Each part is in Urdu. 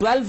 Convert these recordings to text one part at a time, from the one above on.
12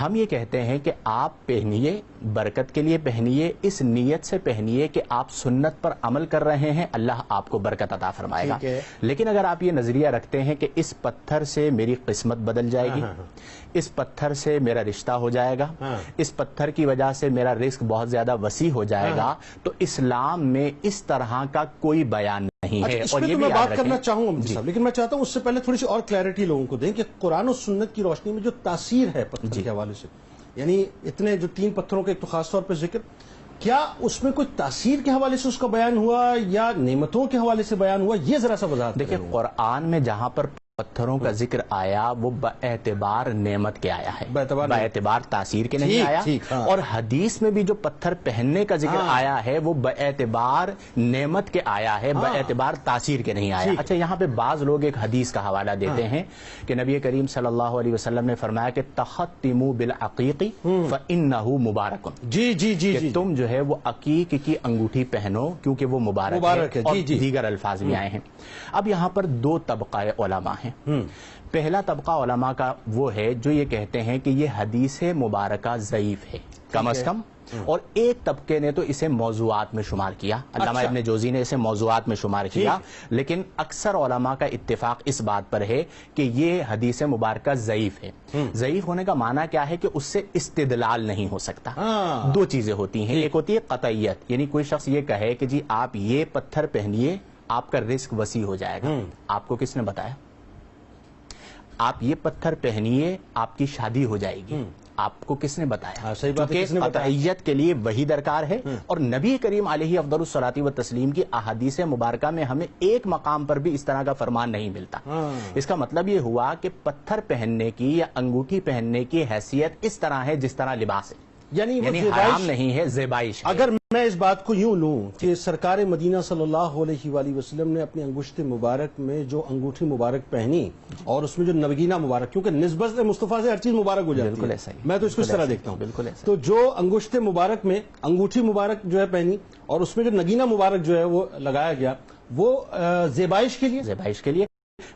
ہم یہ کہتے ہیں کہ آپ پہنیے، برکت کے لیے پہنیے، اس نیت سے پہنیے کہ آپ سنت پر عمل کر رہے ہیں، اللہ آپ کو برکت عطا فرمائے گا۔ لیکن اگر آپ یہ نظریہ رکھتے ہیں کہ اس پتھر سے میری قسمت بدل جائے گی، اس پتھر سے میرا رشتہ ہو جائے گا، اس پتھر کی وجہ سے میرا رزق بہت زیادہ وسیع ہو جائے گا، تو اسلام میں اس طرح کا کوئی بیان نہیں ہے۔ اس میں تو میں بات کرنا چاہوں گا مفتی صاحب، لیکن میں چاہتا ہوں اس سے پہلے تھوڑی سی اور کلیئرٹی لوگوں کو دیں کہ قرآن و سنت کی روشنی میں جو تاثیر ہے پتھر کے حوالے سے، یعنی اتنے جو 3 پتھروں کا ایک تو خاص طور پہ ذکر، کیا اس میں کوئی تاثیر کے حوالے سے اس کا بیان ہوا یا نعمتوں کے حوالے سے بیان ہوا، یہ ذرا سا وضاحت دیکھیں، قرآن میں جہاں پر پتھروں کا ذکر آیا وہ باعتبار نعمت کے آیا ہے، باعتبار تاثیر کے نہیں آیا، اور حدیث میں بھی جو پتھر پہننے کا ذکر آیا ہے وہ باعتبار نعمت کے آیا ہے، باعتبار تاثیر کے نہیں آیا۔ اچھا، یہاں پہ بعض لوگ ایک حدیث کا حوالہ دیتے ہیں کہ نبی کریم صلی اللہ علیہ وسلم نے فرمایا کہ تختموا بالعقیق فإنہ مبارک، کہ تم جو ہے وہ عقیق کی انگوٹھی پہنو کیونکہ وہ مبارک ہے، اور دیگر الفاظ بھی آئے ہیں۔ اب یہاں پر 2 طبقہ علماء ہیں۔ پہلا طبقہ علماء کا وہ ہے جو یہ کہتے ہیں کہ یہ حدیث مبارکہ ضعیف ہے کم از کم، اور ایک طبقے نے تو اسے موضوعات میں شمار کیا، علامہ ابن جوزی نے اسے موضوعات میں شمار کیا، لیکن اکثر علماء کا اتفاق اس بات پر ہے کہ یہ حدیث مبارکہ ضعیف ہے۔ ضعیف ہونے کا معنی کیا ہے کہ اس سے استدلال نہیں ہو سکتا۔ 2 چیزیں ہوتی ہیں، ایک ہوتی ہے قطعیت، یعنی کوئی شخص یہ کہے کہ جی آپ یہ پتھر پہنیے آپ کا رزق وسیع ہو جائے گا، آپ کو کس نے بتایا؟ آپ یہ پتھر پہنیے آپ کی شادی ہو جائے گی، آپ کو کس نے بتایا؟ کیونکہ قطعیت کے لیے وہی درکار ہے، اور نبی کریم علیہ افضل الصلاۃ والتسلیم کی احادیث مبارکہ میں ہمیں ایک مقام پر بھی اس طرح کا فرمان نہیں ملتا۔ اس کا مطلب یہ ہوا کہ پتھر پہننے کی یا انگوٹھی پہننے کی حیثیت اس طرح ہے جس طرح لباس ہے، یعنی حرام نہیں ہے، زیبائش ہے۔ اگر میں اس بات کو یوں لوں کہ سرکار مدینہ صلی اللہ علیہ وآلہ وسلم نے اپنی انگشت مبارک میں جو انگوٹھی مبارک پہنی اور اس میں جو نگینہ مبارک، کیونکہ نسبت مصطفیٰ سے ہر چیز مبارک ہو جاتی ہے، بالکل ایسا ہی، میں تو اس کو اس طرح دیکھتا ہوں، بالکل ایسا، تو جو انگشت مبارک میں انگوٹھی مبارک جو ہے پہنی اور اس میں جو نگینہ مبارک جو ہے وہ لگایا گیا، وہ زیبائش کے لیے،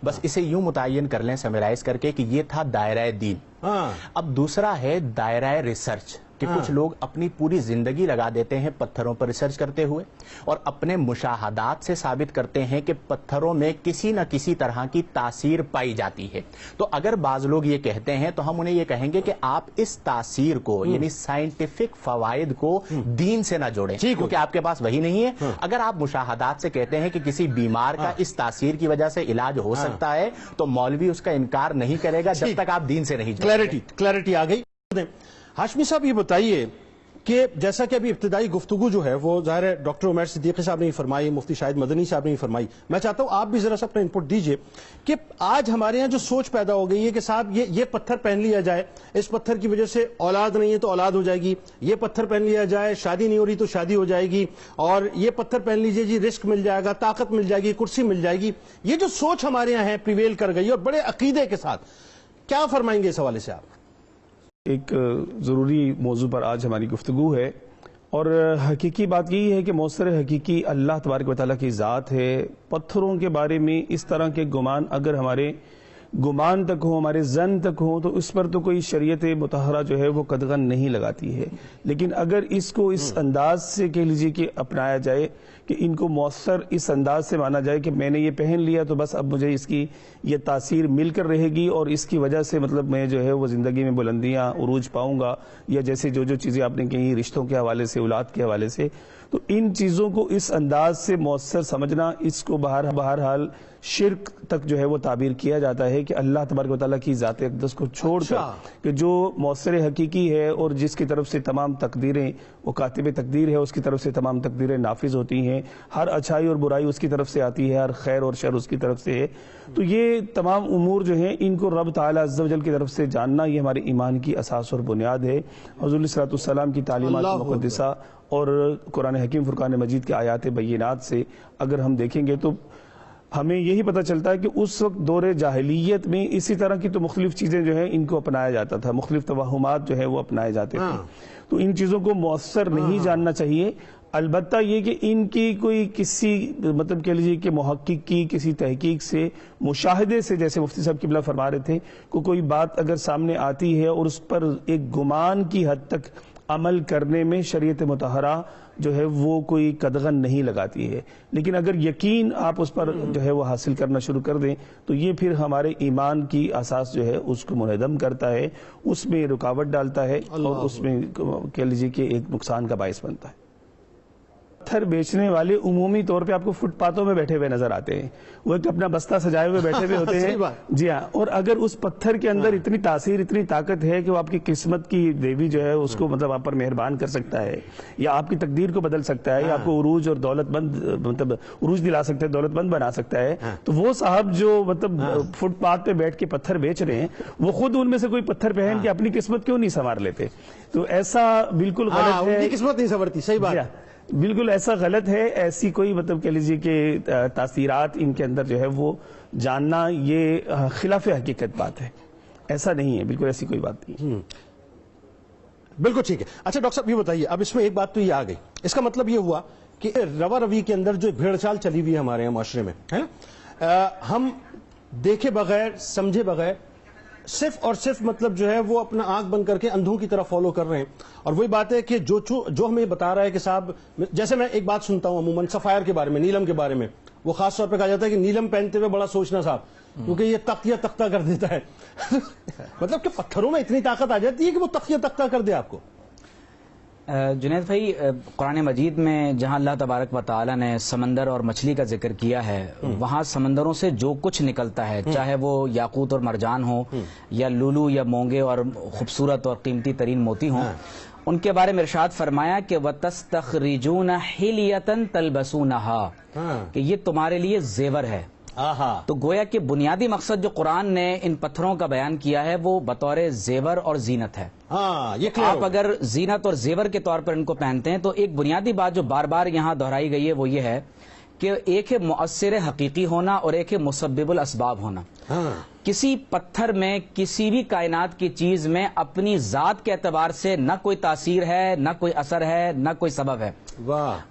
بس اسے یوں متعین کر لیں سمیرائز کر کے کہ یہ تھا دائرہ دین۔ اب دوسرا ہے دائرہ ریسرچ، کہ کچھ لوگ اپنی پوری زندگی لگا دیتے ہیں پتھروں پر ریسرچ کرتے ہوئے، اور اپنے مشاہدات سے ثابت کرتے ہیں کہ پتھروں میں کسی نہ کسی طرح کی تاثیر پائی جاتی ہے۔ تو اگر بعض لوگ یہ کہتے ہیں تو ہم انہیں یہ کہیں گے کہ آپ اس تاثیر کو، یعنی سائنٹیفک فوائد کو دین سے نہ جوڑیں، کیونکہ آپ کے پاس وہی نہیں ہے۔ اگر آپ مشاہدات سے کہتے ہیں کہ کسی بیمار کا اس تاثیر کی وجہ سے علاج ہو سکتا ہے تو مولوی اس کا انکار نہیں کرے گا جب تک آپ دین سے نہیں جوڑیں۔ کلیئرٹی آ گئی۔ ہاشمی صاحب یہ بتائیے کہ جیسا کہ ابھی ابتدائی گفتگو جو ہے وہ ظاہر ہے ڈاکٹر عمیر صدیقی صاحب نے فرمائی، مفتی شاہد مدنی صاحب نے فرمائی، میں چاہتا ہوں آپ بھی ذرا سا اپنا انپٹ دیجئے کہ آج ہمارے ہاں جو سوچ پیدا ہو گئی ہے کہ صاحب یہ پتھر پہن لیا جائے، اس پتھر کی وجہ سے اولاد نہیں ہے تو اولاد ہو جائے گی، یہ پتھر پہن لیا جائے، شادی نہیں ہو رہی تو شادی ہو جائے گی، اور یہ پتھر پہن لیجئے جی رزق مل جائے گا، طاقت مل جائے گی، کرسی مل جائے گی، یہ جو سوچ ہمارے یہاں ہے پریویل کر گئی اور بڑے عقیدے کے ساتھ، کیا فرمائیں گے اس حوالے سے آپ؟ ایک ضروری موضوع پر آج ہماری گفتگو ہے، اور حقیقی بات یہی ہے کہ مؤثر حقیقی اللہ تبارک و تعالیٰ کی ذات ہے۔ پتھروں کے بارے میں اس طرح کے گمان اگر ہمارے گمان تک ہوں، ہمارے ظن تک ہوں، تو اس پر تو کوئی شریعت مطہرہ جو ہے وہ قدغن نہیں لگاتی ہے، لیکن اگر اس کو اس انداز سے کہہ لیجئے کہ اپنایا جائے کہ ان کو مؤثر اس انداز سے مانا جائے کہ میں نے یہ پہن لیا تو بس اب مجھے اس کی یہ تاثیر مل کر رہے گی اور اس کی وجہ سے مطلب میں جو ہے وہ زندگی میں بلندیاں عروج پاؤں گا، یا جیسے جو چیزیں آپ نے کہیں رشتوں کے حوالے سے، اولاد کے حوالے سے، تو ان چیزوں کو اس انداز سے مؤثر سمجھنا، اس کو بہرحال شرک تک جو ہے وہ تعبیر کیا جاتا ہے کہ اللہ تبارک و تعالیٰ کی ذات اقدس کو چھوڑ کر کہ جو مؤثر حقیقی ہے اور جس کی طرف سے تمام تقدیریں، وہ کاتب تقدیر ہے، اس کی طرف سے تمام تقدیریں نافذ ہوتی ہیں، ہر اچھائی اور برائی اس کی طرف سے آتی ہے، ہر خیر اور شر اس کی طرف سے ہے، تو یہ تمام امور جو ہیں ان کو رب تعالیٰ عز و جل کی طرف سے جاننا یہ ہمارے ایمان کی اساس اور بنیاد ہے۔ حضور علیہ الصلوۃ والسلام کی تعلیمات مقدسہ اور قرآن حکیم فرقان مجید کے آیات بینات سے اگر ہم دیکھیں گے تو ہمیں یہی پتہ چلتا ہے کہ اس وقت دور جاہلیت میں اسی طرح کی تو مختلف چیزیں جو ہیں ان کو اپنایا جاتا تھا، مختلف توہمات جو ہیں وہ اپنائے جاتے تھے، تو ان چیزوں کو مؤثر نہیں جاننا چاہیے۔ البتہ یہ کہ ان کی کوئی کسی مطلب کہہ لیجیے کہ محقق کی کسی تحقیق سے مشاہدے سے، جیسے مفتی صاحب قبلہ فرما رہے تھے، کوئی بات اگر سامنے آتی ہے اور اس پر ایک گمان کی حد تک عمل کرنے میں شریعت مطہرہ جو ہے وہ کوئی قدغن نہیں لگاتی ہے، لیکن اگر یقین آپ اس پر جو ہے وہ حاصل کرنا شروع کر دیں تو یہ پھر ہمارے ایمان کی اساس جو ہے اس کو منہدم کرتا ہے، اس میں رکاوٹ ڈالتا ہے اور اس میں کہہ لیجیے کہ ایک نقصان کا باعث بنتا ہے۔ پتھر بیچنے والے عمومی طور پہ آپ کو فٹ پاتھوں میں بیٹھے ہوئے نظر آتے ہیں، وہ ایک اپنا بستہ سجائے ہوئے بیٹھے ہوئے ہوتے ہیں، جی ہاں، اور اگر اس پتھر کے اندر اتنی تاثیر، اتنی طاقت ہے کہ وہ آپ کی قسمت کی دیوی جو ہے اس کو مطلب آپ پر مہربان کر سکتا ہے، یا آپ کی تقدیر کو بدل سکتا ہے، یا آپ کو عروج اور دولت مند مطلب عروج دلا سکتا ہے، دولت مند بنا سکتا ہے، تو وہ صاحب جو مطلب فٹ پاتھ پہ بیٹھ کے پتھر بیچ رہے ہیں، وہ خود ان میں سے کوئی پتھر پہن کے اپنی قسمت کیوں نہیں سنوار لیتے؟ تو ایسا بالکل غلط ہے، قسمت نہیں سنورتی، صحیح بات، بالکل ایسا غلط ہے، ایسی کوئی مطلب کہہ لیجیے کہ تاثیرات ان کے اندر جو ہے وہ جاننا یہ خلاف حقیقت بات ہے، ایسا نہیں ہے، بالکل ایسی کوئی بات نہیں۔ بالکل ٹھیک ہے۔ اچھا ڈاکٹر صاحب یہ بتائیے، اب اس میں ایک بات تو یہ آ گئی، اس کا مطلب یہ ہوا کہ روا روی کے اندر جو بھیڑ چال چلی ہوئی ہے ہمارے یہاں معاشرے میں، ہے نا، ہم دیکھے بغیر سمجھے بغیر صرف اور صرف مطلب جو ہے وہ اپنا آنکھ بند کر کے اندھوں کی طرح فالو کر رہے ہیں، اور وہی بات ہے کہ جو ہمیں بتا رہا ہے کہ صاحب، جیسے میں ایک بات سنتا ہوں عموماً سفائر کے بارے میں، نیلم کے بارے میں، وہ خاص طور پہ کہا جاتا ہے کہ نیلم پہنتے ہوئے بڑا سوچنا صاحب، کیونکہ یہ تختیہ تختہ کر دیتا ہے مطلب کہ پتھروں میں اتنی طاقت آ جاتی ہے کہ وہ تختیہ تختہ کر دے آپ کو۔ جنید بھائی، قرآن مجید میں جہاں اللہ تبارک و تعالی نے سمندر اور مچھلی کا ذکر کیا ہے، وہاں سمندروں سے جو کچھ نکلتا ہے، چاہے وہ یاقوت اور مرجان ہو، یا لولو یا مونگے اور خوبصورت اور قیمتی ترین موتی ہوں، ان کے بارے میں ارشاد فرمایا کہ وَتَسْتَخْرِجُونَ حِلْيَةً تَلْبَسُونَهَا، کہ یہ تمہارے لیے زیور ہے۔ تو گویا کہ بنیادی مقصد جو قرآن نے ان پتھروں کا بیان کیا ہے وہ بطور زیور اور زینت ہے۔ آپ اگر زینت اور زیور کے طور پر ان کو پہنتے ہیں تو ایک بنیادی بات جو بار بار یہاں دہرائی گئی ہے وہ یہ ہے کہ ایک ہے مؤثر حقیقی ہونا اور ایک ہے مسبب الاسباب ہونا۔ کسی پتھر میں، کسی بھی کائنات کی چیز میں اپنی ذات کے اعتبار سے نہ کوئی تاثیر ہے، نہ کوئی اثر ہے، نہ کوئی سبب ہے۔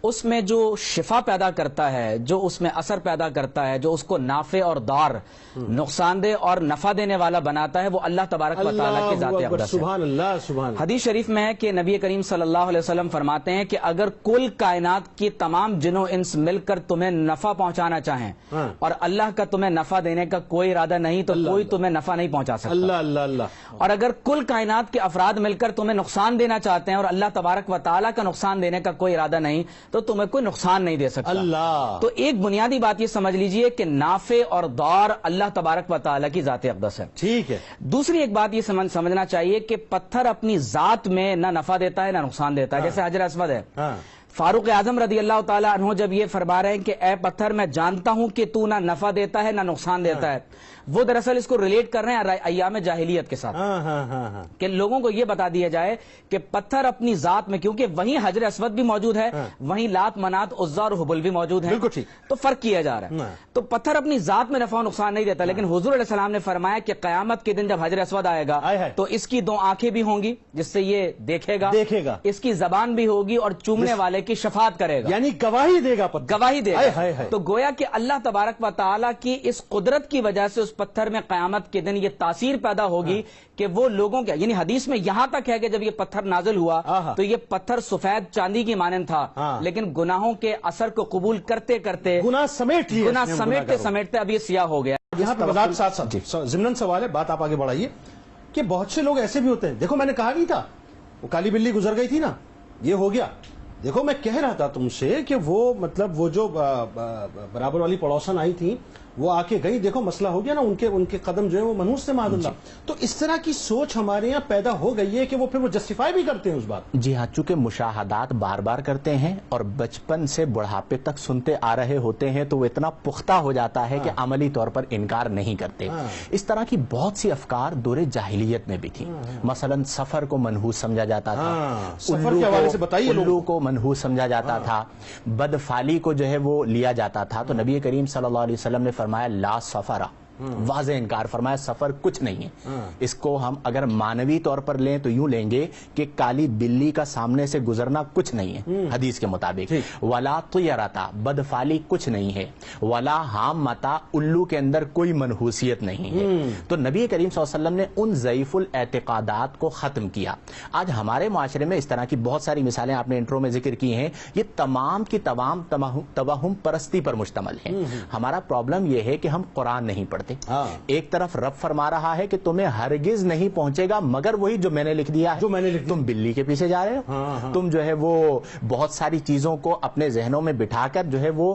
اس میں جو شفا پیدا کرتا ہے، جو اس میں اثر پیدا کرتا ہے، جو اس کو نافع اور دار، نقصان دہ اور نفع دینے والا بناتا ہے، وہ اللہ تبارک و تعالیٰ کی ذات اقدس ہے۔ سبحان اللہ، سبحان۔ حدیث شریف میں ہے کہ نبی کریم صلی اللہ علیہ وسلم فرماتے ہیں کہ اگر کل کائنات کی تمام جن و انس مل کر تمہیں نفع پہنچانا چاہیں اور اللہ کا تمہیں نفع دینے کا کوئی ارادہ نہیں تو کوئی تمہیں نفع نہیں پہنچا سکتا۔ اللہ اللہ اللہ۔ اور اگر کل کائنات کے افراد مل کر تمہیں نقصان دینا چاہتے ہیں اور اللہ تبارک و تعالیٰ کا نقصان دینے کا کوئی ارادہ نہیں تو تمہیں کوئی نقصان نہیں دے سکتا۔ اللہ۔ تو ایک بنیادی بات یہ سمجھ لیجئے کہ نافع اور دار اللہ تبارک و تعالیٰ کی ذات اقدس ہے۔ ٹھیک ہے۔ دوسری ایک بات یہ سمجھنا چاہیے کہ پتھر اپنی ذات میں نہ نفع دیتا ہے نہ نقصان دیتا ہے، جیسے حجر اسود ہے۔ فاروق اعظم رضی اللہ تعالیٰ عنہ جب یہ فرما رہے ہیں کہ اے پتھر میں جانتا ہوں کہ تو نہ نفع دیتا ہے نہ نقصان دیتا ہے، وہ دراصل اس کو ریلیٹ کر رہے ہیں ایام جاہلیت کے ساتھ، کہ لوگوں کو یہ بتا دیا جائے کہ پتھر اپنی ذات میں، کیونکہ وہیں حجر اسود بھی موجود ہے، وہیں لات منات عزا اور حبل بھی موجود ہیں، تو فرق کیا جا رہا ہے۔ تو پتھر اپنی ذات میں نفع و نقصان نہیں دیتا، لیکن حضور علیہ السلام نے فرمایا کہ قیامت کے دن جب حجر اسود آئے گا تو اس کی دو آنکھیں بھی ہوں گی جس سے یہ دیکھے گا، اس کی زبان بھی ہوگی اور چومنے والے کی شفاعت کرے گا، یعنی گواہی دے گا، گواہی دے گا۔ تو گویا کہ اللہ تبارک و تعالیٰ کی اس قدرت کی وجہ سے اس پتھر میں قیامت کے دن یہ تاثیر پیدا ہوگی کہ وہ لوگوں کے، یعنی حدیث میں یہاں تک ہے کہ جب یہ پتھر نازل ہوا تو یہ پتھر سفید چاندی کی مانند تھا، لیکن گناہوں کے اثر کو قبول کرتے کرتے، گناہ سمیٹتے سمیٹتے اب یہ سیاہ ہو گیا۔ یہاں پہ وضاحت ساتھ ساتھ ضمن سوال ہے، بات آپ آگے بڑھائیے، کہ بہت سے لوگ ایسے بھی ہوتے ہیں، دیکھو میں نے کہا نہیں تھا وہ کالی بلی گزر گئی تھی نا، یہ ہو گیا، دیکھو میں کہہ رہا تھا تم سے کہ وہ مطلب وہ جو برابر والی پڑوسن آئی تھی وہ آ کے گئی، دیکھو مسئلہ ہو گیا نا، ان کے قدم جو ہے وہ منحوس تھے معاذ اللہ۔ تو اس طرح کی سوچ ہمارے یہاں پیدا ہو گئی ہے کہ وہ پھر وہ جسٹیفائی بھی کرتے ہیں اس بات۔ جی ہاں، چونکہ مشاہدات بار بار کرتے ہیں اور بچپن سے بڑھاپے تک سنتے آ رہے ہوتے ہیں تو وہ اتنا پختہ ہو جاتا ہے کہ عملی طور پر انکار نہیں کرتے۔ اس طرح کی بہت سی افکار دور جاہلیت میں بھی تھی، مثلا سفر کو منحوس سمجھا جاتا تھا، سفر کے حوالے سے بتائیے، الو کو منحوس سمجھا جاتا تھا، بدفالی کو جو ہے وہ لیا جاتا تھا، تو نبی کریم صلی اللہ علیہ وسلم نے فرمایا لا سفرہ، واضح انکار فرمایا سفر کچھ نہیں ہے. اس کو ہم اگر مانوی طور پر لیں تو یوں لیں گے کہ کالی بلی کا سامنے سے گزرنا کچھ نہیں ہے حدیث کے مطابق. ولا طیرتا بدفالی کچھ نہیں ہے. ولا حامتا الو کے اندر کوئی منحوسیت نہیں ہے. تو نبی کریم صلی اللہ علیہ وسلم نے ان ضعیف الاعتقادات کو ختم کیا. آج ہمارے معاشرے میں اس طرح کی بہت ساری مثالیں آپ نے انٹرو میں ذکر کی ہیں. یہ تمام کی تمام توہم پرستی پر مشتمل ہیں. ہمارا پرابلم یہ ہے کہ ہم قرآن نہیں پڑھتے. ایک طرف رب فرما رہا ہے کہ تمہیں ہرگز نہیں پہنچے گا مگر وہی جو میں نے لکھ دیا ہے. تم بلی کے پیچھے جا رہے ہو. تم جو ہے وہ بہت ساری چیزوں کو اپنے ذہنوں میں بٹھا کر جو ہے وہ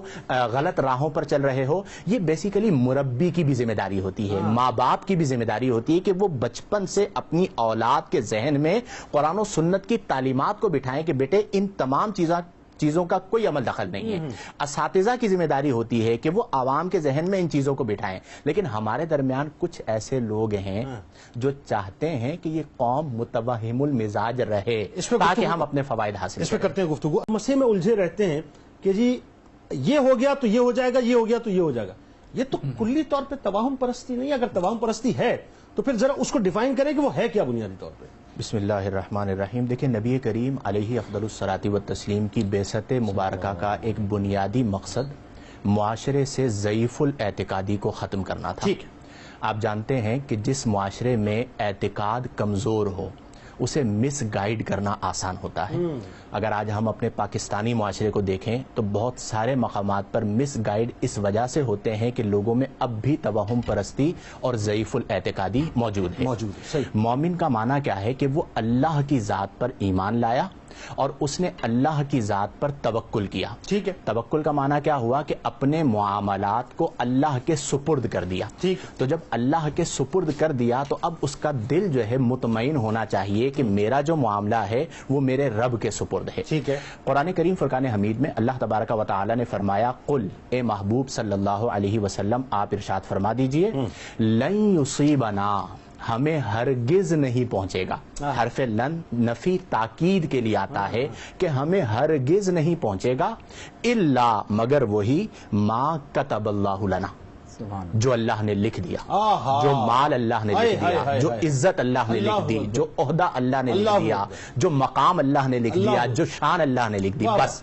غلط راہوں پر چل رہے ہو. یہ بیسیکلی مربی کی بھی ذمہ داری ہوتی ہے, ماں باپ کی بھی ذمہ داری ہوتی ہے کہ وہ بچپن سے اپنی اولاد کے ذہن میں قرآن و سنت کی تعلیمات کو بٹھائیں کہ بیٹے ان تمام چیزوں کا کوئی عمل دخل نہیں ہے. اساتذہ کی ذمہ داری ہوتی ہے کہ وہ عوام کے ذہن میں ان چیزوں کو بٹھائیں. لیکن ہمارے درمیان کچھ ایسے لوگ ہیں جو چاہتے ہیں کہ یہ قوم متوہم المزاج رہے تاکہ ہم اپنے فوائد حاصل اس پہ کرتے ہیں گفتگو. مسئلے میں الجھے رہتے ہیں کہ جی یہ ہو گیا تو یہ ہو جائے گا, یہ ہو گیا تو یہ ہو جائے گا. یہ تو کلی طور پہ توہم پرستی نہیں. اگر توہم پرستی ہے تو پھر ذرا اس کو ڈیفائن کریں کہ وہ ہے کیا بنیادی طور پہ. بسم اللہ الرحمن الرحیم. دیکھیں نبی کریم علیہ افضل الصلاۃ والتسلیم کی بعثت مبارکہ کا ایک بنیادی مقصد معاشرے سے ضعیف الاعتقادی کو ختم کرنا تھا. آپ جانتے ہیں کہ جس معاشرے میں اعتقاد کمزور ہو اسے مس گائیڈ کرنا آسان ہوتا ہے. اگر آج ہم اپنے پاکستانی معاشرے کو دیکھیں تو بہت سارے مقامات پر مس گائیڈ اس وجہ سے ہوتے ہیں کہ لوگوں میں اب بھی توہم پرستی اور ضعیف الاعتقادی موجود ہے. مومن کا معنی کیا ہے کہ وہ اللہ کی ذات پر ایمان لایا اور اس نے اللہ کی ذات پر توکل کیا. ٹھیک ہے. توکل کا معنی کیا ہوا کہ اپنے معاملات کو اللہ کے سپرد کر دیا. تو جب اللہ کے سپرد کر دیا تو اب اس کا دل جو ہے مطمئن ہونا چاہیے کہ میرا جو معاملہ ہے وہ میرے رب کے سپرد ہے. ٹھیک ہے. قرآن کریم فرقان حمید میں اللہ تبارک و تعالی نے فرمایا قل اے محبوب صلی اللہ علیہ وسلم آپ ارشاد فرما دیجئے لن یصیبنا ہمیں ہرگز نہیں پہنچے گا. حرف لن نفی تاکید کے لیے آتا ہے کہ ہمیں ہرگز نہیں پہنچے گا الا مگر وہی ما کتب اللہ لنا جو اللہ نے لکھ دیا, جو مال اللہ نے لکھ دیا, جو عزت اللہ نے لکھ دی, جو عہدہ اللہ نے لکھ دیا, جو مقام اللہ نے لکھ دیا, جو شان اللہ نے لکھ دی. بس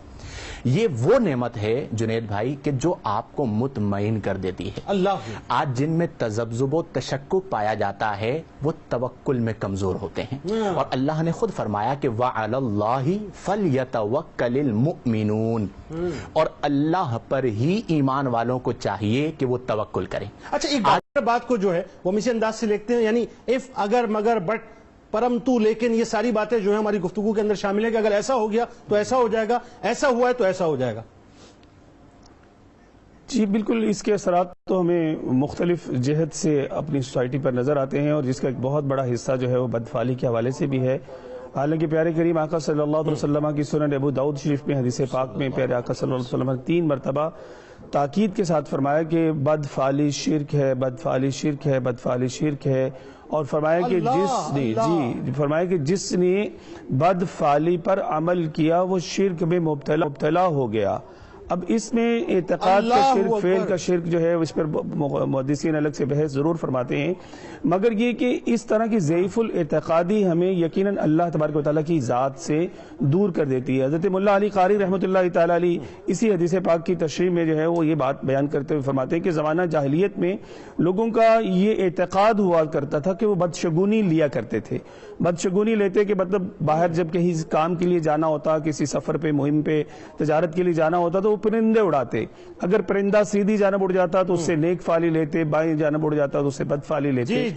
یہ وہ نعمت ہے جنید بھائی کہ جو آپ کو مطمئن کر دیتی ہے. آج جن میں تذبذب و تشکک پایا جاتا ہے وہ توکل میں کمزور ہوتے ہیں. اور اللہ نے خود فرمایا کہ وَعَلَى اللَّهِ فَلْيَتَوَكَّلِ الْمُؤْمِنُونَ اور اللہ پر ہی ایمان والوں کو چاہیے کہ وہ توکل کریں. اچھا ایک بات کو جو ہے وہ ہم اسی انداز سے لکھتے ہیں یعنی اف اگر مگر بٹ پرمتو لیکن یہ ساری باتیں جو ہیں ہماری گفتگو کے اندر شامل ہیں کہ اگر ایسا ہو گیا تو ایسا ہو جائے گا, ایسا ہوا ہے تو ایسا ہو جائے گا. جی بالکل. اس کے اثرات تو ہمیں مختلف جہت سے اپنی سوسائٹی پر نظر آتے ہیں اور جس کا ایک بہت بڑا حصہ جو ہے وہ بدفعلی کے حوالے سے بھی ہے. حالانکہ پیارے کریم آقا صلی اللہ علیہ وسلم کی سنن ابو داؤد شریف میں حدیث پاک میں پیارے آقا صلی اللہ علیہ وسلم نے 3 مرتبہ تاکید کے ساتھ فرمایا کہ بدفعلی شرک ہے, بدفعلی شرک ہے, بدفعلی شرک ہے. اور فرمایا کہ جس نے بدفعلی پر عمل کیا وہ شرک میں مبتلا ہو گیا. اب اس میں اعتقاد کا شرک, فعل کا شرک جو ہے اس پر محدثین الگ سے بحث ضرور فرماتے ہیں, مگر یہ کہ اس طرح کی ضعیف الاعتقادی ہمیں یقیناً اللہ تبارک و تعالیٰ کی ذات سے دور کر دیتی ہے. حضرت مولا علی قاری رحمۃ اللہ تعالیٰ علیہ اسی حدیث پاک کی تشریح میں جو ہے وہ یہ بات بیان کرتے ہوئے فرماتے ہیں کہ زمانہ جاہلیت میں لوگوں کا یہ اعتقاد ہوا کرتا تھا کہ وہ بدشگونی لیا کرتے تھے. بدشگونی لیتے کہ مطلب باہر جب کہیں کام کے لیے جانا ہوتا, کسی سفر پہ, مہم پہ, تجارت کے لیے جانا ہوتا تو وہ پرندے اڑاتے. اگر پرندہ سیدھی جانب اڑ جاتا تو اس سے نیک فعلی لیتے, بائیں جانب اڑ جاتا تو اس سے بد فعلی لیتے.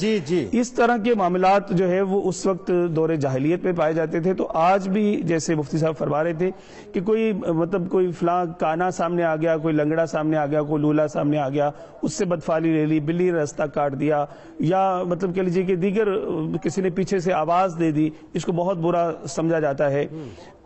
اس طرح کے معاملات جو ہے وہ اس وقت دور جاہلیت میں پائے جاتے تھے. تو آج بھی جیسے مفتی صاحب فرما رہے تھے کہ کوئی مطلب کوئی فلاں کانا سامنے آ گیا, کوئی لنگڑا سامنے آ گیا, کوئی لولا سامنے آ گیا, اس سے بد فعلی لے لی, بلی راستہ کاٹ دیا, یا مطلب کہہ لیجیے کہ دیگر کسی نے پیچھے سے آواز دے دی, اس کو بہت برا سمجھا جاتا ہے.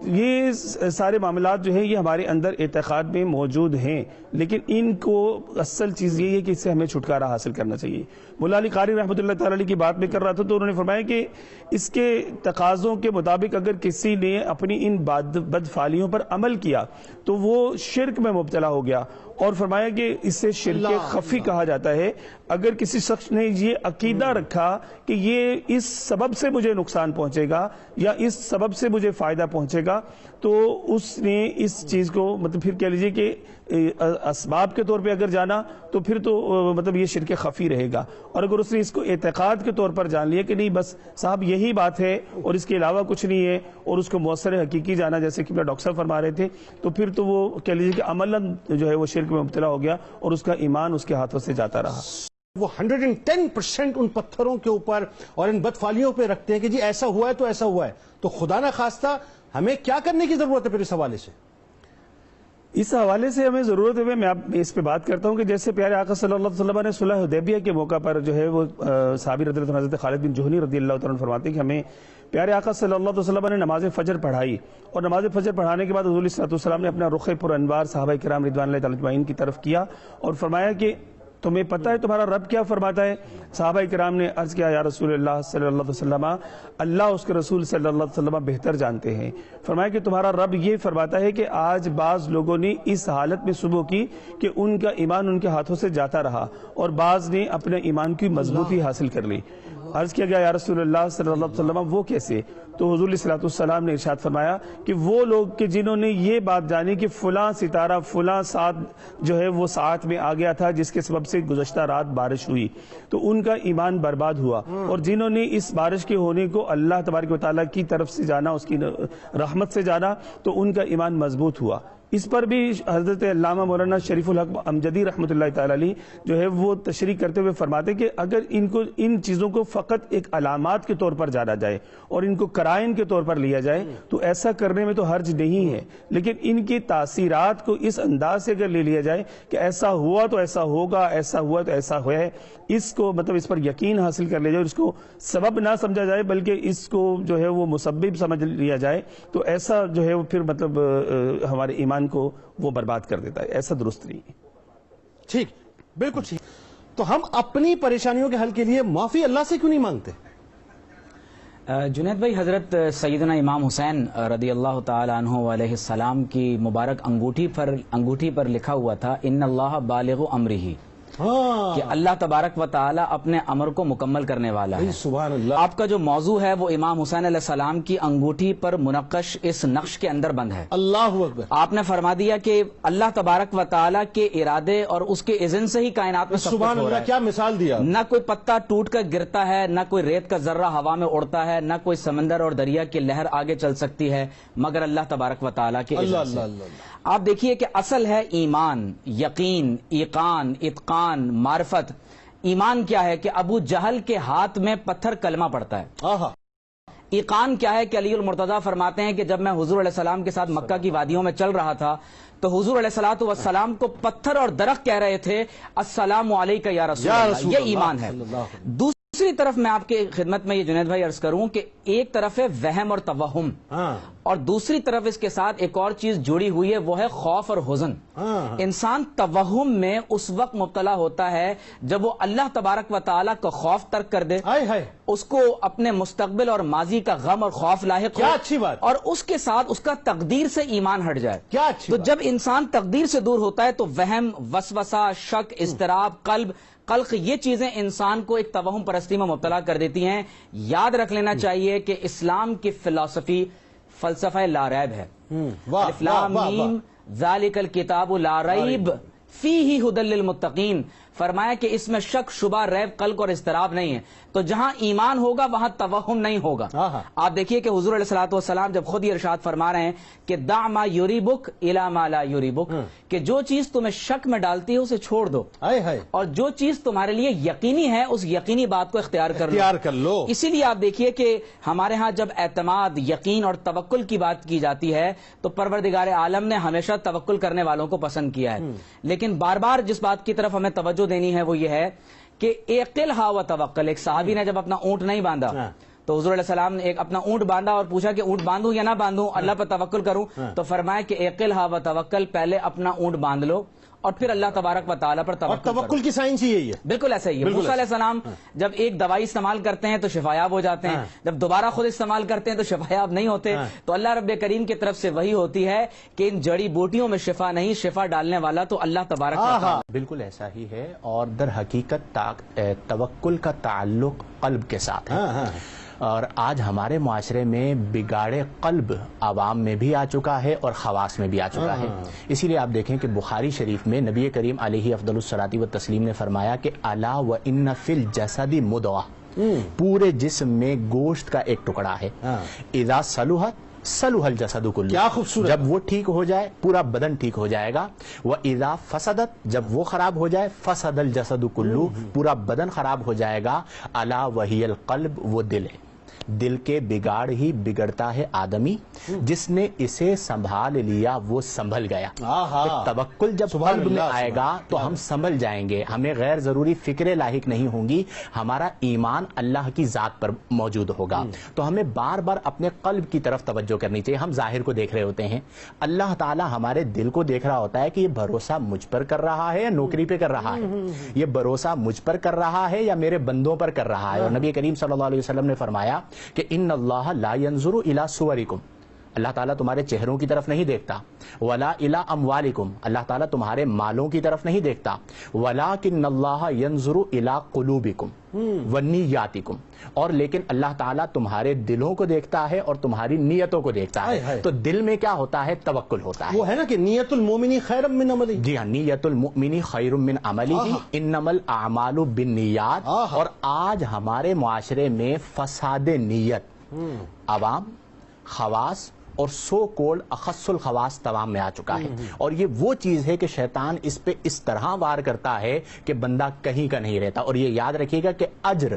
یہ سارے معاملات جو ہیں یہ ہمارے اندر اعتقاد میں موجود ہیں, لیکن ان کو اصل چیز یہ ہے کہ اس سے ہمیں چھٹکارا حاصل کرنا چاہیے. مولا علی قاری رحمۃ اللہ تعالی علیہ کی بات میں کر رہا تھا، تو انہوں نے فرمایا کہ اس کے تقاضوں کے مطابق اگر کسی نے اپنی ان بدفعالیوں پر عمل کیا تو وہ شرک میں مبتلا ہو گیا، اور فرمایا کہ اس سے شرک خفی کہا جاتا ہے۔ اگر کسی شخص نے یہ عقیدہ رکھا کہ یہ اس سبب سے مجھے نقصان پہنچے گا یا اس سبب سے مجھے فائدہ پہنچے گا، تو اس نے اس چیز کو مطلب پھر کہہ لیجئے کہ اسباب کے طور پہ اگر جانا تو پھر تو مطلب یہ شرک خفی رہے گا، اور اگر اس نے اس کو اعتقاد کے طور پر جان لیا کہ نہیں بس صاحب یہی بات ہے اور اس کے علاوہ کچھ نہیں ہے، اور اس کو مؤثر حقیقی جانا جیسے کہ ڈاکٹر صاحب فرما رہے تھے، تو پھر تو وہ کہہ لیجئے کہ عملاً جو ہے وہ شرک میں مبتلا ہو گیا اور اس کا ایمان اس کے ہاتھوں سے جاتا رہا۔ وہ 110% ان پتھروں کے اوپر اور ان بدفعلیوں پہ رکھتے ہیں کہ جی ایسا ہوا ہے تو ایسا ہوا ہے، تو خدا نہ خواستہ ہمیں کیا کرنے کی ضرورت ہے پھر اس حوالے سے؟ اس حوالے سے ہمیں ضرورت ہے، میں اس پہ بات کرتا ہوں کہ جیسے پیارے آقا صلی اللہ علیہ وسلم نے صلح حدیبیہ کے موقع پر جو ہے وہ صحابی رضی اللہ عنہ حضرت خالد بن جہنی رضی اللہ تعالیٰ عنہ فرماتے ہیں کہ ہمیں پیارے آقا صلی اللہ علیہ وسلم نے نماز فجر پڑھائی، اور نماز فجر پڑھانے کے بعد حضور صلی اللہ علیہ وسلم نے اپنا رخ پر انوار صحابہ کرام رضوان اللہ تعالیٰ اجمعین کی طرف کیا اور فرمایا کہ تمہیں پتہ ہے تمہارا رب کیا فرماتا ہے؟ صحابہ کرام نے عرض کیا یا رسول اللہ صلی اللہ علیہ وسلم، اللہ اس کے رسول صلی اللہ علیہ وسلم بہتر جانتے ہیں۔ فرمایا کہ تمہارا رب یہ فرماتا ہے کہ آج بعض لوگوں نے اس حالت میں صبح کی کہ ان کا ایمان ان کے ہاتھوں سے جاتا رہا اور بعض نے اپنے ایمان کی مضبوطی حاصل کر لی۔ عرض کیا گیا یا رسول اللہ صلی اللہ علیہ وسلم وہ کیسے؟ تو حضور صلی اللہ علیہ وسلم نے ارشاد فرمایا کہ وہ لوگ کہ جنہوں نے یہ بات جانی کہ فلاں ستارہ فلاں ساتھ جو ہے وہ ساتھ میں آ گیا تھا جس کے سبب سے گزشتہ رات بارش ہوئی، تو ان کا ایمان برباد ہوا، اور جنہوں نے اس بارش کے ہونے کو اللہ تبارک و تعالیٰ کی طرف سے جانا، اس کی رحمت سے جانا، تو ان کا ایمان مضبوط ہوا۔ اس پر بھی حضرت علامہ مولانا شریف الحق امجدی رحمۃ اللہ تعالی علیہ جو ہے وہ تشریح کرتے ہوئے فرماتے کہ اگر ان چیزوں کو فقط ایک علامات کے طور پر جانا جائے اور ان کو قرائن کے طور پر لیا جائے تو ایسا کرنے میں تو حرج نہیں ہے، لیکن ان کی تاثیرات کو اس انداز سے اگر لے لیا جائے کہ ایسا ہوا تو ایسا ہوگا، ایسا ہوا تو ایسا ہوا ہے، اس کو مطلب اس پر یقین حاصل کر لیا جائے اور اس کو سبب نہ سمجھا جائے بلکہ اس کو جو ہے وہ مسبب سمجھ لیا جائے، تو ایسا جو ہے وہ پھر مطلب ہمارے ایمان کو وہ برباد کر دیتا ہے، ایسا درست نہیں ہے۔ ٹھیک، بالکل ٹھیک۔ تو ہم اپنی پریشانیوں کے حل کے لیے معافی اللہ سے کیوں نہیں مانگتے؟ جنید بھائی، حضرت سیدنا امام حسین رضی اللہ تعالی عنہ علیہ السلام کی مبارک انگوٹھی پر لکھا ہوا تھا ان اللہ بالغ امرہ، کہ اللہ تبارک و تعالی اپنے امر کو مکمل کرنے والا ہے۔ سبحان اللہ۔ آپ کا جو موضوع ہے وہ امام حسین علیہ السلام کی انگوٹھی پر منقش اس نقش کے اندر بند ہے۔ اللہ اکبر۔ آپ نے فرما دیا کہ اللہ تبارک و تعالی کے ارادے اور اس کے اذن سے ہی کائنات میں سب کچھ سبحان ہو رہا اللہ، ہے۔ کیا مثال دیا۔ نہ کوئی پتا ٹوٹ کر گرتا ہے، نہ کوئی ریت کا ذرہ ہوا میں اڑتا ہے، نہ کوئی سمندر اور دریا کی لہر آگے چل سکتی ہے مگر اللہ تبارک و تعالی کے اذن سے۔ آپ دیکھیے کہ اصل ہے ایمان، یقین، ایقان، اتقان، معرفت۔ ایمان کیا ہے کہ ابو جہل کے ہاتھ میں پتھر کلمہ پڑتا ہے۔ ایقان کیا ہے کہ علی المرتضیٰ فرماتے ہیں کہ جب میں حضور علیہ السلام کے ساتھ مکہ کی وادیوں میں چل رہا تھا تو حضور علیہ السلام کو پتھر اور درخت کہہ رہے تھے السلام علیکہ یا رسول اللہ، یہ ایمان ہے۔ دوسری طرف میں آپ کی خدمت میں یہ جنید بھائی عرض کروں کہ ایک طرف ہے وہم اور توہم، اور دوسری طرف اس کے ساتھ ایک اور چیز جڑی ہوئی ہے، وہ ہے خوف اور حزن۔ انسان توہم میں اس وقت مبتلا ہوتا ہے جب وہ اللہ تبارک و تعالیٰ کا خوف ترک کر دے، اس کو اپنے مستقبل اور ماضی کا غم اور خوف لاحق ہو، اور اس کے ساتھ اس کا تقدیر سے ایمان ہٹ جائے۔ تو جب انسان تقدیر سے دور ہوتا ہے تو وہم، وسوسہ، شک، اضطراب، قلق، یہ چیزیں انسان کو ایک توہم پرستی میں مبتلا کر دیتی ہیں۔ یاد رکھ لینا چاہیے کہ اسلام کی فلسفی فلسفہ لا ریب ہے۔ الف لام میم ذالک الکتاب لا ریب فیہ ھدی للمتقین، فرمایا کہ اس میں شک، شبہ، ریب، قلق اور اضطراب نہیں ہے۔ تو جہاں ایمان ہوگا وہاں توہم نہیں ہوگا۔ آپ دیکھیے کہ حضور علیہ السلام جب خود یہ ارشاد فرما رہے ہیں کہ دع ما یریبک الی ما لا یریبک، کہ جو چیز تمہیں شک میں ڈالتی ہے اسے چھوڑ دو، اور جو چیز تمہارے لیے یقینی ہے اس یقینی بات کو اختیار کر لو۔ اسی لیے آپ دیکھیے کہ ہمارے ہاں جب اعتماد، یقین اور توکل کی بات کی جاتی ہے تو پروردگار عالم نے ہمیشہ توکل کرنے والوں کو پسند کیا ہے، لیکن بار بار جس بات کی طرف ہمیں توجہ دینی ہے وہ یہ ہے کہ اعقلھا وتوکل۔ ایک صحابی نے جب اپنا اونٹ نہیں باندھا تو حضور علیہ السلام نے اپنا اونٹ باندھا اور پوچھا کہ اونٹ باندھوں یا نہ باندھوں، اللہ پر توکل کروں، تو فرمایا کہ اعقلھا وتوکل، پہلے اپنا اونٹ باندھ لو اور پھر اللہ تبارک و تعالیٰ پر اور توکل کی سائنس ہی یہی ہے. بالکل ایسا ہی ہے. موسیٰ علیہ السلام جب ایک دوائی استعمال کرتے ہیں تو شفایاب ہو جاتے ہیں, جب دوبارہ خود استعمال کرتے ہیں تو شفایاب نہیں ہوتے. تو اللہ رب کریم کی طرف سے وہی ہوتی ہے کہ ان جڑی بوٹیوں میں شفا نہیں, شفا ڈالنے والا تو اللہ تبارک و تعالیٰ. بالکل ایسا ہی ہے, اور در حقیقت توکل کا تعلق قلب کے ساتھ ہے. اور آج ہمارے معاشرے میں بگاڑے قلب عوام میں بھی آ چکا ہے اور خواص میں بھی آ چکا ہے. اسی لیے آپ دیکھیں کہ بخاری شریف میں نبی کریم علیہ افضل الصلاۃ والتسلیم نے فرمایا کہ الا وان فی الجسد مضغہ, پورے جسم میں گوشت کا ایک ٹکڑا ہے, اذا صلحت صلح الجسد کلہ, کیا خوبصورت, جب وہ ٹھیک ہو جائے پورا بدن ٹھیک ہو جائے گا. وَإِذَا فَسَدَتْ, جب وہ خراب ہو جائے فَسَدَ الْجَسَدُ كُلُّهُ, پورا بدن خراب ہو جائے گا. الا وہی القلب, وہ دل ہے. دل کے بگاڑ ہی بگڑتا ہے آدمی, جس نے اسے سنبھال لیا وہ سنبھل گیا. توکل جب قلب میں آئے گا تو ہم سنبھل جائیں گے, ہمیں غیر ضروری فکریں لاحق نہیں ہوں گی, ہمارا ایمان اللہ کی ذات پر موجود ہوگا. تو ہمیں بار بار اپنے قلب کی طرف توجہ کرنی چاہیے. ہم ظاہر کو دیکھ رہے ہوتے ہیں, اللہ تعالیٰ ہمارے دل کو دیکھ رہا ہوتا ہے کہ یہ بھروسہ مجھ پر کر رہا ہے یا نوکری پہ کر رہا ہے, یہ بھروسہ مجھ پر کر رہا ہے یا میرے بندوں پر کر رہا ہے. اور نبی کریم صلی اللہ علیہ وسلم نے فرمایا کہ ان اللہ لا ينظر الى صورکم, اللہ تعالیٰ تمہارے چہروں کی طرف نہیں دیکھتا. ولا الى اموالکم, اللہ تعالیٰ تمہارے مالوں کی طرف نہیں دیکھتا. ولکن اللہ ينظر الى قلوبکم ونیاتکم, اور لیکن اللہ تعالیٰ تمہارے دلوں کو دیکھتا ہے اور تمہاری نیتوں کو دیکھتا ہے. تو دل میں کیا ہوتا ہے؟ توکل ہوتا ہے. وہ ہے نا کہ نیت المومن خیر من عملی. جی ہاں, نیت المؤمن خیر من عملی, انما الاعمال بالنیات. اور آج ہمارے معاشرے میں فساد نیت عوام, خواص اور سو کولڈ اخص الخواص تمام میں آ چکا ہے. اور یہ وہ چیز ہے کہ شیطان اس پہ اس طرح وار کرتا ہے کہ بندہ کہیں کا نہیں رہتا. اور یہ یاد رکھیے گا کہ اجر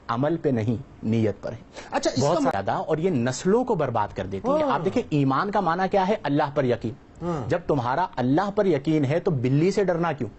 عمل پہ نہیں, نیت پر ہے. اچھا, بہت زیادہ, اور یہ نسلوں کو برباد کر دیتی ہے. آپ دیکھیں ایمان کا معنی کیا ہے؟ اللہ پر یقین. جب تمہارا اللہ پر یقین ہے تو بلی سے ڈرنا کیوں؟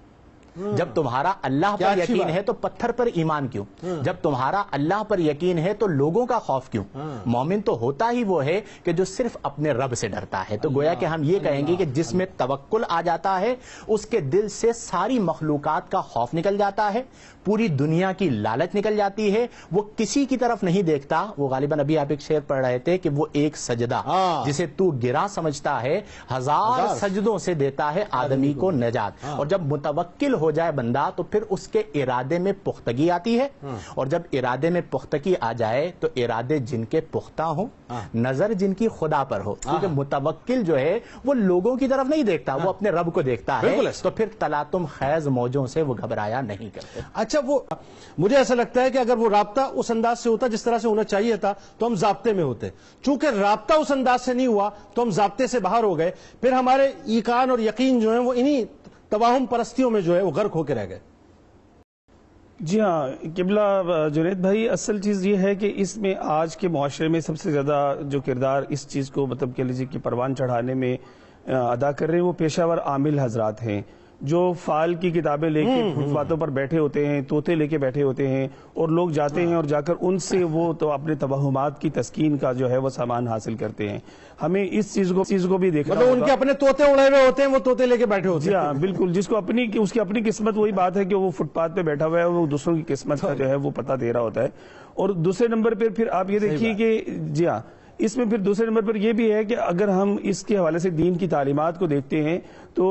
جب تمہارا اللہ پر یقین ہے تو پتھر پر ایمان کیوں؟ جب تمہارا اللہ پر یقین ہے تو لوگوں کا خوف کیوں؟ مومن تو ہوتا ہی وہ ہے کہ جو صرف اپنے رب سے ڈرتا ہے. تو گویا کہ ہم یہ کہیں گے کہ جس میں توکل آ جاتا ہے اس کے دل سے ساری مخلوقات کا خوف نکل جاتا ہے, پوری دنیا کی لالچ نکل جاتی ہے, وہ کسی کی طرف نہیں دیکھتا. وہ غالباً ابھی آپ ایک شعر پڑھ رہے تھے کہ وہ ایک سجدہ جسے تو گرا سمجھتا ہے, ہزار سجدوں سے دیتا ہے آدمی کو نجات. اور جب متوکل ہو جائے بندہ تو پھر اس کے ارادے میں پختگی آتی ہے. اور جب ارادے میں پختگی آ جائے تو ارادے جن کے پختہ ہوں, نظر جن کی خدا پر ہو. کیونکہ متوکل جو ہے وہ لوگوں کی طرف نہیں دیکھتا, وہ اپنے رب کو دیکھتا ہے. تو پھر تلاطم خیز موجوں سے وہ گھبرایا نہیں کرتے. اچھا, وہ مجھے ایسا لگتا ہے کہ اگر وہ رابطہ اس انداز سے ہوتا جس طرح سے ہونا چاہیے تھا تو ہم ضابطے میں ہوتے. چونکہ رابطہ اس انداز سے نہیں ہوا تو ہم ضابطے سے باہر ہو گئے. پھر ہمارے ایقان اور یقین جو ہیں وہ انہی توہم پرستیوں میں جو ہے وہ غرق ہو کے رہ گئے. جی ہاں قبلہ جنید بھائی, اصل چیز یہ ہے کہ اس میں آج کے معاشرے میں سب سے زیادہ جو کردار اس چیز کو مطلب کہہ لیجیے کہ پروان چڑھانے میں ادا کر رہے ہیں وہ پیشہ ور عامل حضرات ہیں, جو فال کی کتابیں لے کے فٹ پاتھوں پر بیٹھے ہوتے ہیں, طوطے لے کے بیٹھے ہوتے ہیں, اور لوگ جاتے ہیں اور جا کر ان سے وہ تو اپنے توہمات کی تسکین کا جو ہے وہ سامان حاصل کرتے ہیں. ہمیں اس چیز کو بھی دیکھنا مطلب ان کے اپنے طوطے اڑے ہوئے ہوتے ہیں, وہ طوطے لے کے بیٹھے ہوتے ہیں. جی ہاں بالکل, جس کو اس کی اپنی قسمت وہی بات ہے کہ وہ فٹ پاتھ پہ بیٹھا ہوا ہے, وہ دوسروں کی قسمت کا جو ہے وہ پتہ دے رہا ہوتا ہے. اور دوسرے نمبر پہ پھر آپ یہ دیکھیے کہ جی ہاں اس میں پھر دوسرے نمبر پر یہ بھی ہے کہ اگر ہم اس کے حوالے سے دین کی تعلیمات کو دیکھتے ہیں تو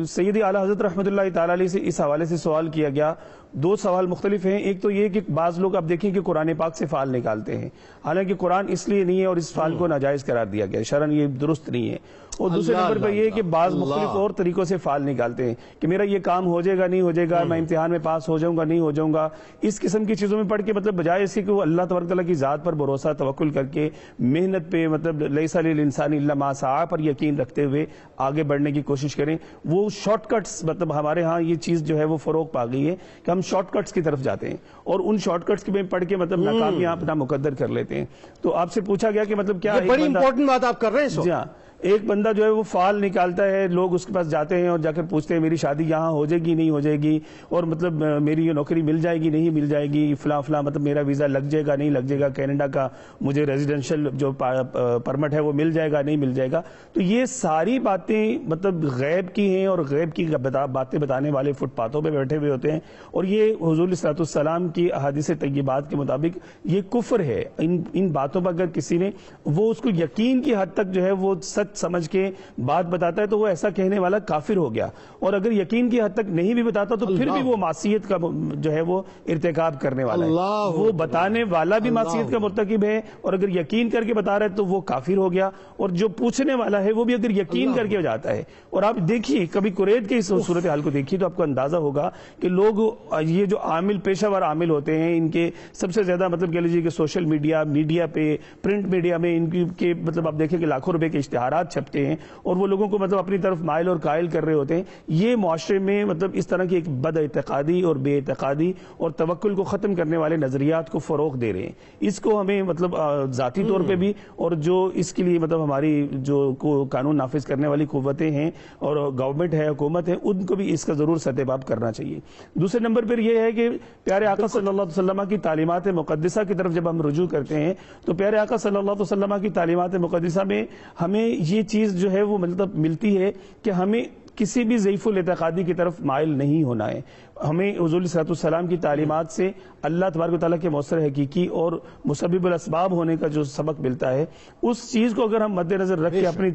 سیدی اعلیٰ حضرت رحمۃ اللہ تعالیٰ علیہ سے اس حوالے سے سوال کیا گیا. دو سوال مختلف ہیں. ایک تو یہ کہ بعض لوگ آپ دیکھیں کہ قرآن پاک سے فعال نکالتے ہیں, حالانکہ قرآن اس لیے نہیں ہے اور اس فعال کو ناجائز قرار دیا گیا, شرعاً یہ درست نہیں ہے. اور دوسرے نمبر پر یہ کہ بعض مختلف اور طریقوں سے فعال نکالتے ہیں کہ میرا یہ کام ہو جائے گا نہیں ہو جائے گا, میں امتحان میں پاس ہو جاؤں گا نہیں ہو جاؤں گا. اس قسم کی چیزوں میں پڑھ کے مطلب بجائے اس کے کہ وہ اللہ تبارک تعالیٰ کی ذات پر بھروسہ توکل کر کے محنت پہ مطلب لیس للانسان الا ما سعی پر یقین رکھتے ہوئے آگے بڑھنے کی کوشش کریں. وہ شارٹ کٹس, مطلب ہمارے ہاں یہ چیز جو ہے وہ فروغ پا گئی ہے کہ ہم شارٹ کٹس کی طرف جاتے ہیں اور ان شارٹ کٹس میں پڑھ کے مطلب ناکامیاں اپنا مقدر کر لیتے ہیں. تو آپ سے پوچھا گیا کہ مطلب کیا بڑی امپورٹنٹ بات آپ کر رہے ہیں. جی ہاں, ایک بندہ جو ہے وہ فال نکالتا ہے, لوگ اس کے پاس جاتے ہیں اور جا کر پوچھتے ہیں میری شادی یہاں ہو جائے گی نہیں ہو جائے گی, اور مطلب میری یہ نوکری مل جائے گی نہیں مل جائے گی, فلاں فلاں مطلب میرا ویزا لگ جائے گا نہیں لگ جائے گا, کینیڈا کا مجھے ریزیڈینشل جو پرمٹ ہے وہ مل جائے گا نہیں مل جائے گا. تو یہ ساری باتیں مطلب غیب کی ہیں, اور غیب کی باتیں بتانے والے فٹ پاتھوں پہ بیٹھے ہوئے ہوتے ہیں, اور یہ حضور علیہ الصلوۃ والسلام کی احادیث طیبات کے مطابق یہ کفر ہے. ان باتوں پر اگر کسی نے وہ اس کو یقین کی حد تک جو ہے وہ سچ سمجھ کے بات بتاتا ہے تو وہ ایسا کہنے والا کافر ہو گیا, اور اگر یقین کی حد تک نہیں بھی بتاتا تو پھر بھی وہ معصیت کا جو ہے وہ ارتکاب کرنے والا ہے. وہ بتانے والا بھی معصیت کا مرتکب ہے, اور اگر یقین کر کے بتا رہا ہے تو وہ کافر ہو گیا, اور جو پوچھنے والا ہے وہ بھی اگر یقین کر کے جاتا ہے. اور آپ دیکھیے کبھی کوریت کے اس صورتحال کو دیکھیے تو آپ کو اندازہ ہوگا کہ لوگ یہ جو عامل پیشہ ور عامل ہوتے ہیں ان کے سب سے زیادہ مطلب کہہ لیجیے کہ سوشل میڈیا پہ پرنٹ میڈیا میں ان کے مطلب آپ دیکھیں کہ لاکھوں روپے کے اشتہارات چھپتے ہیں, اور وہ لوگوں کو مطلب اپنی طرف مائل اور قائل کر رہے ہوتے ہیں. یہ معاشرے میں مطلب اس طرح کی ایک بد اعتقادی اور بے اعتقادی اور توکل کو ختم کرنے والے نظریات کو فروغ دے رہے ہیں. اس کو ہمیں مطلب ذاتی طور پہ بھی, اور جو اس کے لیے مطلب ہماری جو قانون نافذ کرنے والی قوتیں ہیں اور گورنمنٹ ہے حکومت ہے ان کو بھی اس کا ضرور سدباب کرنا چاہیے. دوسرے نمبر پر یہ ہے کہ پیارے آقا صلی اللہ علیہ وسلم کی تعلیمات مقدسہ کی طرف جب ہم رجوع کرتے ہیں تو پیارے آقا صلی اللہ علیہ وسلم کی تعلیمات مقدسہ میں ہمیں یہ چیز جو ہے وہ مطلب ملتی ہے کہ ہمیں کسی بھی ضعیف الاعتقادی کی طرف مائل نہیں ہونا ہے. ہمیں حضور علیہ السلام کی تعلیمات سے اللہ تبارک و تعالیٰ کے مؤثر حقیقی اور مسبب الاسباب ہونے کا جو سبق ملتا ہے, اس چیز کو اگر ہم مد نظر رکھ کے اپنی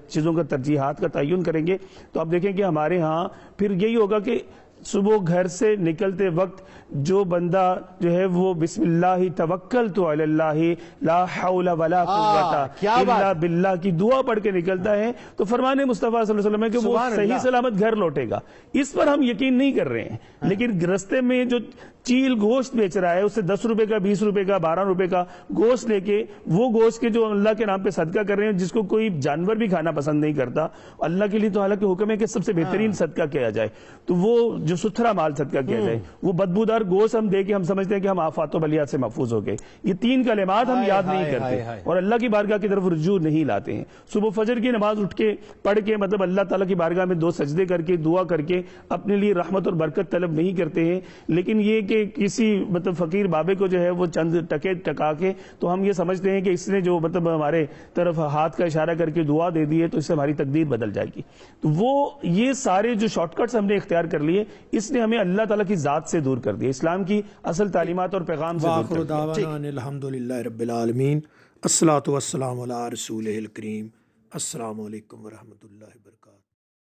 چیزوں کا ترجیحات کا تعین کریں گے تو آپ دیکھیں کہ ہمارے ہاں پھر یہی ہوگا کہ صبح گھر سے نکلتے وقت جو بندہ جو ہے وہ بسم اللہ توکلت علی اللہ لا حول ولا قوت الا باللہ کی دعا پڑھ کے نکلتا ہے تو فرمان مصطفیٰ صلی اللہ علیہ وسلم ہے کہ وہ صحیح سلامت گھر لوٹے گا. اس پر ہم یقین نہیں کر رہے ہیں, لیکن رستے میں جو چیل گوشت بیچ رہا ہے اسے 10 روپے کا 20 روپے کا 12 روپے کا گوشت لے کے, وہ گوشت کے جو اللہ کے نام پہ صدقہ کر رہے ہیں جس کو کوئی جانور بھی کھانا پسند نہیں کرتا, اللہ کے لیے تو حالانکہ حکم ہے کہ سب سے بہترین صدقہ کیا جائے, تو وہ جو ستھرا مال صدقہ کیا جائے, وہ بدبودار گوشت ہم دے کے ہم سمجھتے ہیں کہ ہم آفات و بلیات سے محفوظ ہو گئے. یہ 3 کلمات ہم یاد نہیں کرتے اور اللہ کی بارگاہ کی طرف رجوع نہیں لاتے ہیں. صبح فجر کی نماز اٹھ کے پڑھ کے مطلب اللہ تعالیٰ کی بارگاہ میں 2 سجدے کر کے دعا کر کے اپنے لیے رحمت اور برکت طلب نہیں کرتے ہیں, لیکن یہ کہ کسی مطلب فقیر بابے کو جو ہے وہ چند ٹکے ٹکا کے تو ہم یہ سمجھتے ہیں کہ اس نے جو مطلب ہمارے طرف ہاتھ کا اشارہ کر کے دعا دے دی ہے تو اس سے ہماری تقدیر بدل جائے گی. تو وہ یہ سارے جو شارٹ کٹس ہم نے اختیار کر لیے اس نے ہمیں اللہ تعالیٰ کی ذات سے دور کر دیا, اسلام کی اصل تعلیمات اور پیغام سے دور کر دیا. الحمدللہ رب العالمین, الصلاۃ والسلام علی رسولہ الکریم. السلام علیکم ورحمۃ اللہ وبرکاتہ.